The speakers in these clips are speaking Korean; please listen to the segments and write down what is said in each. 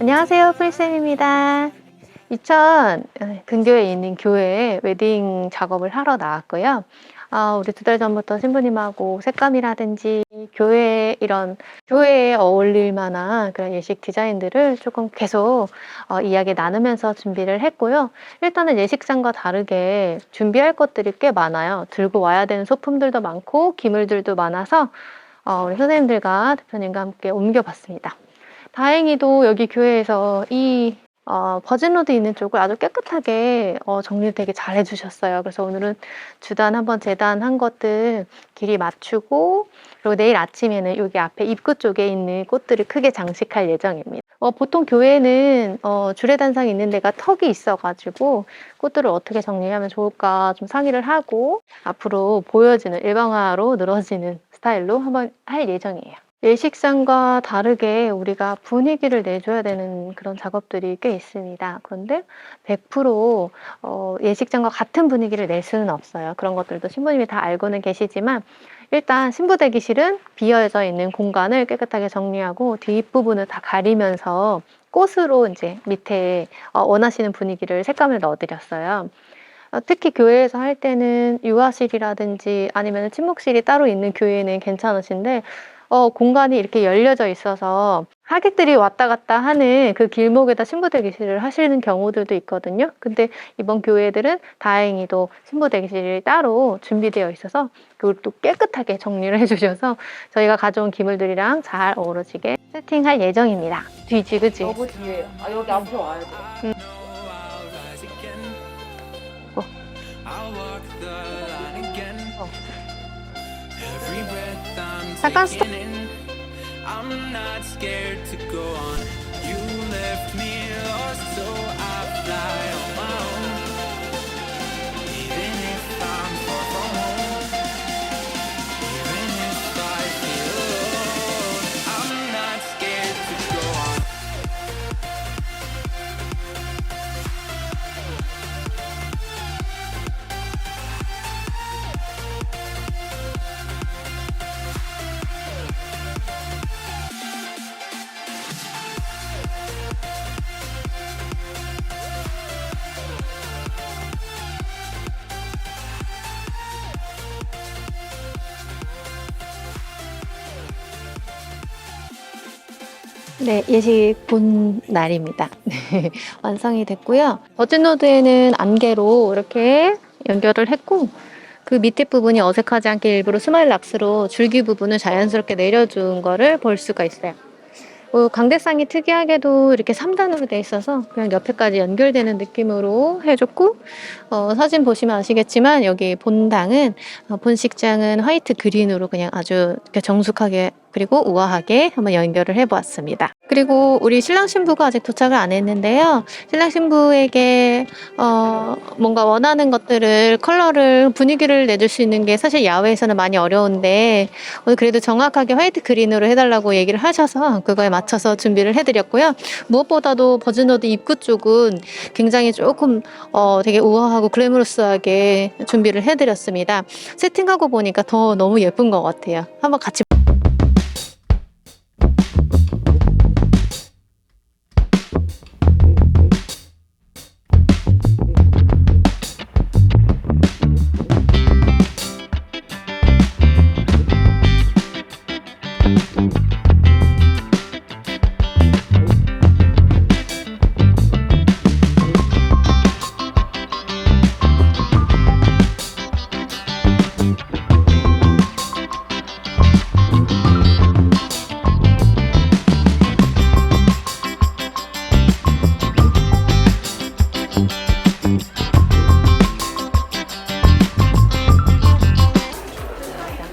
안녕하세요, 프리쌤입니다. 이천 근교에 있는 교회에 웨딩 작업을 하러 나왔고요. 우리 2달 전부터 신부님하고 색감이라든지 교회에 어울릴 만한 그런 예식 디자인들을 조금 계속 이야기 나누면서 준비를 했고요. 일단은 예식장과 다르게 준비할 것들이 꽤 많아요. 들고 와야 되는 소품들도 많고 기물들도 많아서 우리 선생님들과 대표님과 함께 옮겨봤습니다. 다행히도 여기 교회에서 이 버진로드 있는 쪽을 아주 깨끗하게 정리를 되게 잘 해주셨어요. 그래서 오늘은 주단 한번 재단한 것들 길이 맞추고, 그리고 내일 아침에는 여기 앞에 입구 쪽에 있는 꽃들을 크게 장식할 예정입니다. 보통 교회는 주례단상이 있는 데가 턱이 있어가지고 꽃들을 어떻게 정리하면 좋을까 좀 상의를 하고 앞으로 보여지는 일방화로 늘어지는 스타일로 한번 할 예정이에요. 예식장과 다르게 우리가 분위기를 내줘야 되는 그런 작업들이 꽤 있습니다. 그런데 100% 예식장과 같은 분위기를 낼 수는 없어요. 그런 것들도 신부님이 다 알고는 계시지만, 일단 신부 대기실은 비어져 있는 공간을 깨끗하게 정리하고 뒷부분을 다 가리면서 꽃으로 이제 밑에 원하시는 분위기를 색감을 넣어드렸어요. 특히 교회에서 할 때는 유아실이라든지 아니면 침묵실이 따로 있는 교회는 괜찮으신데, 공간이 이렇게 열려져 있어서 하객들이 왔다 갔다 하는 그 길목에다 신부 대기실을 하시는 경우들도 있거든요. 근데 이번 교회들은 다행히도 신부 대기실이 따로 준비되어 있어서 그걸 또 깨끗하게 정리를 해주셔서 저희가 가져온 기물들이랑 잘 어우러지게 세팅할 예정입니다. 뒤지, 그치? 너무 뒤에요. 여기 앞으로 와야 돼. 잠깐 스톱. I'm not scared to go on. You left me lost, so I fly on my own. Even if I'm far from home, even if I feel alone, I'm not scared to go on. 네, 예식 본 날입니다. 네, 완성이 됐고요. 버진로드에는 안개로 이렇게 연결을 했고, 그 밑에 부분이 어색하지 않게 일부러 스마일 락스로 줄기 부분을 자연스럽게 내려준 거를 볼 수가 있어요. 강대상이 특이하게도 이렇게 3단으로 돼 있어서 그냥 옆에까지 연결되는 느낌으로 해줬고, 사진 보시면 아시겠지만 여기 본당은 본식장은 화이트 그린으로 그냥 아주 이렇게 정숙하게 그리고 우아하게 한번 연결을 해보았습니다. 그리고 우리 신랑 신부가 아직 도착을 안 했는데요. 신랑 신부에게 뭔가 원하는 것들을 컬러를 분위기를 내줄 수 있는 게 사실 야외에서는 많이 어려운데, 오늘 그래도 정확하게 화이트 그린으로 해달라고 얘기를 하셔서 그거에 맞춰서 준비를 해드렸고요. 무엇보다도 버진로드 입구 쪽은 굉장히 조금 되게 우아하고 글래머러스하게 준비를 해드렸습니다. 세팅하고 보니까 더 너무 예쁜 것 같아요. 한번 같이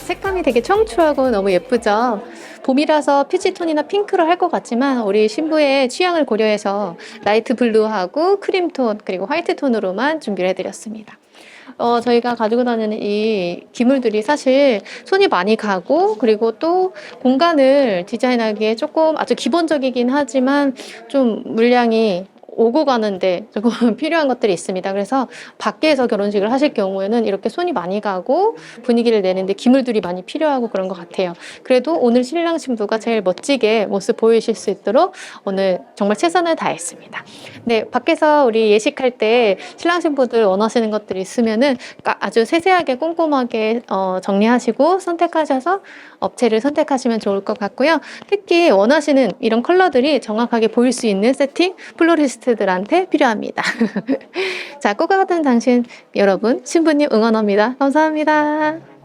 색감이 되게 청초하고 너무 예쁘죠? 봄이라서 피치톤이나 핑크로 할 것 같지만 우리 신부의 취향을 고려해서 라이트 블루하고 크림톤 그리고 화이트톤으로만 준비를 해드렸습니다. 저희가 가지고 다니는 이 기물들이 사실 손이 많이 가고, 그리고 또 공간을 디자인하기에 조금 아주 기본적이긴 하지만 좀 물량이 오고 가는데 조금 필요한 것들이 있습니다. 그래서 밖에서 결혼식을 하실 경우에는 이렇게 손이 많이 가고 분위기를 내는데 기물들이 많이 필요하고 그런 것 같아요. 그래도 오늘 신랑 신부가 제일 멋지게 모습 보이실 수 있도록 오늘 정말 최선을 다했습니다. 네, 밖에서 우리 예식할 때 신랑 신부들 원하시는 것들이 있으면은 아주 세세하게 꼼꼼하게 정리하시고 선택하셔서 업체를 선택하시면 좋을 것 같고요. 특히 원하시는 이런 컬러들이 정확하게 보일 수 있는 세팅 플로리스트들한테 필요합니다. 자, 꽃과 같은 당신 여러분, 신부님 응원합니다. 감사합니다.